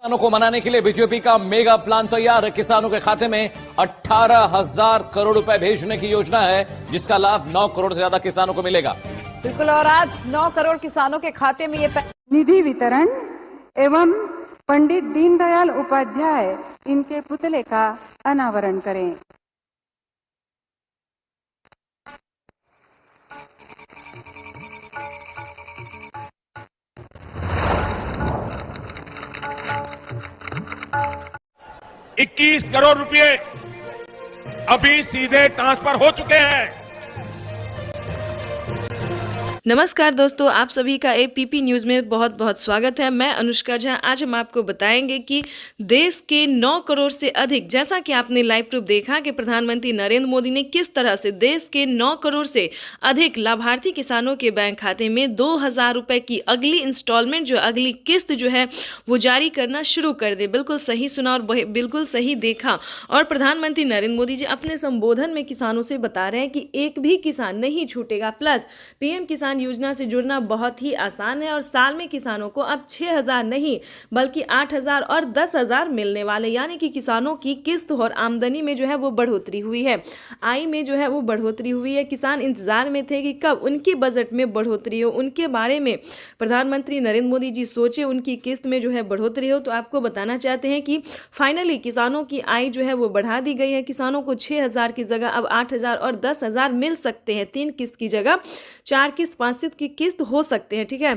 किसानों को मनाने के लिए बीजेपी का मेगा प्लान तैयार है। किसानों के खाते में 18,000 करोड़ रुपए भेजने की योजना है, जिसका लाभ 9 करोड़ से ज्यादा किसानों को मिलेगा। बिल्कुल, और आज 9 करोड़ किसानों के खाते में ये निधि वितरण एवं पंडित दीनदयाल उपाध्याय इनके पुतले का अनावरण करें। ₹21 करोड़ रुपए अभी सीधे ट्रांसफर हो चुके हैं। नमस्कार दोस्तों, आप सभी का एपीपी न्यूज़ में बहुत बहुत स्वागत है। मैं अनुष्का झा। आज हम आपको बताएंगे कि देश के 9 करोड़ से अधिक, जैसा कि आपने लाइव प्रूफ देखा कि प्रधानमंत्री नरेंद्र मोदी ने किस तरह से देश के 9 करोड़ से अधिक लाभार्थी किसानों के बैंक खाते में 2,000 रुपये की अगली इंस्टॉलमेंट, जो अगली किस्त जो है वो जारी करना शुरू कर दे। बिल्कुल सही सुना और बिल्कुल सही देखा। और प्रधानमंत्री नरेंद्र मोदी जी अपने संबोधन में किसानों से बता रहे हैं कि एक भी किसान नहीं छूटेगा। प्लस पीएम किसान योजना से जुड़ना बहुत ही आसान है और साल में किसानों को अब 6,000 नहीं बल्कि 8,000 और 10,000 मिलने वाले, यानी कि किसानों की किस्त और आमदनी में जो है वो बढ़ोतरी हुई है, आय में जो है वो बढ़ोतरी हुई है। किसान इंतजार में थे कि कब उनके बजट में बढ़ोतरी हो, उनके बारे में प्रधानमंत्री नरेंद्र मोदी जी सोचे, उनकी किस्त में जो है बढ़ोतरी हो। तो आपको बताना चाहते हैं कि फाइनली किसानों की आय जो है वो बढ़ा दी गई है। किसानों को 6,000 की जगह अब 8,000 और 10,000 मिल सकते हैं। 3 किस्त की जगह 4 किस्त 5 किस्त की किस्त हो सकते हैं। ठीक है,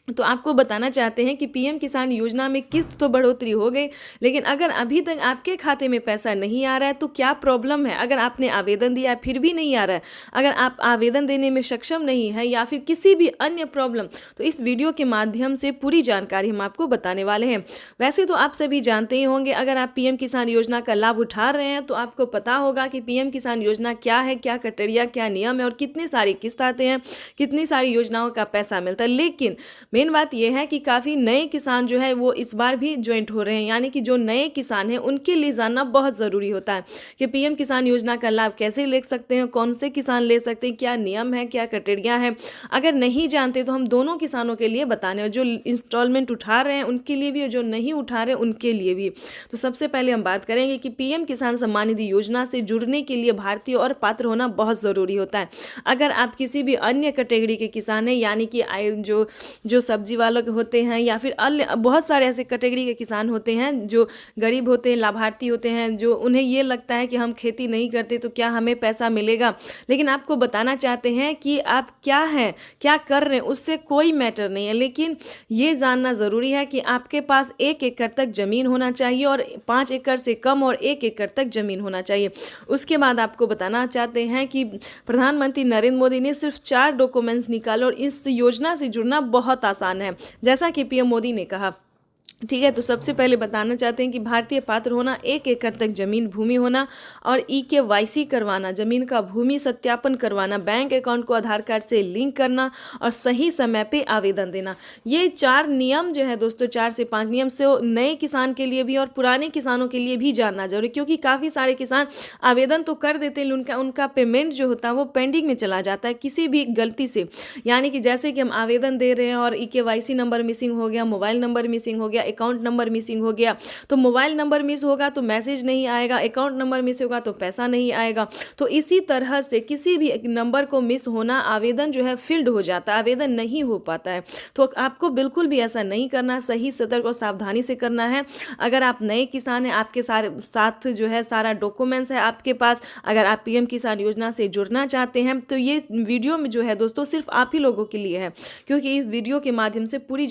तो आपको बताना चाहते हैं कि पीएम किसान योजना में किस्त तो बढ़ोतरी हो गई, लेकिन अगर अभी तक आपके खाते में पैसा नहीं आ रहा है तो क्या प्रॉब्लम है? अगर आपने आवेदन दिया है फिर भी नहीं आ रहा है, अगर आप आवेदन देने में सक्षम नहीं है या फिर किसी भी अन्य प्रॉब्लम, तो इस वीडियो के माध्यम से पूरी जानकारी हम आपको बताने वाले हैं। वैसे तो आप सभी जानते ही होंगे, अगर आप पीएम किसान योजना का लाभ उठा रहे हैं तो आपको पता होगा कि पीएम किसान योजना क्या है, क्या क्राइटेरिया, क्या नियम है और कितनी सारी किस्त आते हैं, कितनी सारी योजनाओं का पैसा मिलता है। लेकिन मेन बात यह है कि काफ़ी नए किसान जो है वो इस बार भी ज्वाइंट हो रहे हैं, यानी कि जो नए किसान हैं उनके लिए जानना बहुत ज़रूरी होता है कि पीएम किसान योजना का लाभ कैसे ले सकते हैं, कौन से किसान ले सकते हैं, क्या नियम है, क्या क्राइटेरिया है। अगर नहीं जानते तो हम दोनों किसानों के लिए बताने हैं, जो इंस्टॉलमेंट उठा रहे हैं उनके लिए भी और जो नहीं उठा रहे उनके लिए भी। तो सबसे पहले हम बात करेंगे कि पीएम किसान सम्मान निधि योजना से जुड़ने के लिए भारतीय और पात्र होना बहुत ज़रूरी होता है। अगर आप किसी भी अन्य कैटेगरी के किसान हैं, यानी कि जो सब्जी वालों के होते हैं या फिर अन्य बहुत सारे ऐसे कैटेगरी के किसान होते हैं जो गरीब होते हैं, लाभार्थी होते हैं, जो उन्हें ये लगता है कि हम खेती नहीं करते तो क्या हमें पैसा मिलेगा। लेकिन आपको बताना चाहते हैं कि आप क्या हैं, क्या कर रहे हैं, उससे कोई मैटर नहीं है। लेकिन ये जानना ज़रूरी है कि आपके पास 1 एकड़ तक ज़मीन होना चाहिए और 5 एकड़ से कम और 1 एकड़ तक ज़मीन होना चाहिए। उसके बाद आपको बताना चाहते हैं कि प्रधानमंत्री नरेंद्र मोदी ने सिर्फ 4 डॉक्यूमेंट्स निकाले और इस योजना से जुड़ना बहुत आसान है, जैसा कि पीएम मोदी ने कहा। ठीक है, तो सबसे पहले बताना चाहते हैं कि भारतीय पात्र होना, 1 एकड़ तक जमीन भूमि होना और EKYC करवाना, जमीन का भूमि सत्यापन करवाना, बैंक अकाउंट को आधार कार्ड से लिंक करना और सही समय पे आवेदन देना। ये 4 नियम जो है दोस्तों, 4 से 5 नियम से नए किसान के लिए भी और पुराने किसानों के लिए भी जानना जरूरी, क्योंकि काफ़ी सारे किसान आवेदन तो कर देते हैं, उनका पेमेंट जो होता है वो पेंडिंग में चला जाता है किसी भी गलती से। यानी कि जैसे कि हम आवेदन दे रहे हैं और EKYC नंबर मिसिंग हो गया, मोबाइल नंबर मिसिंग हो गया, अकाउंट नंबर मिसिंग हो गया, तो मोबाइल नंबर मिस होगा तो मैसेज नहीं आएगा, अकाउंट नंबर मिस होगा तो पैसा नहीं आएगा। तो इसी तरह से किसी भी नंबर को मिस होना, आवेदन जो है फील्ड हो जाता है, आवेदन नहीं हो पाता है। तो आपको बिल्कुल भी ऐसा नहीं करना, सही सतर्क और सावधानी से करना है। अगर आप नए किसान हैं, आपके साथ जो है सारा डॉक्यूमेंट्स है आपके पास, अगर आप पीएम किसान योजना से जुड़ना चाहते हैं तो ये वीडियो में जो है दोस्तों सिर्फ आप ही लोगों के लिए है, क्योंकि इस वीडियो के माध्यम से पूरी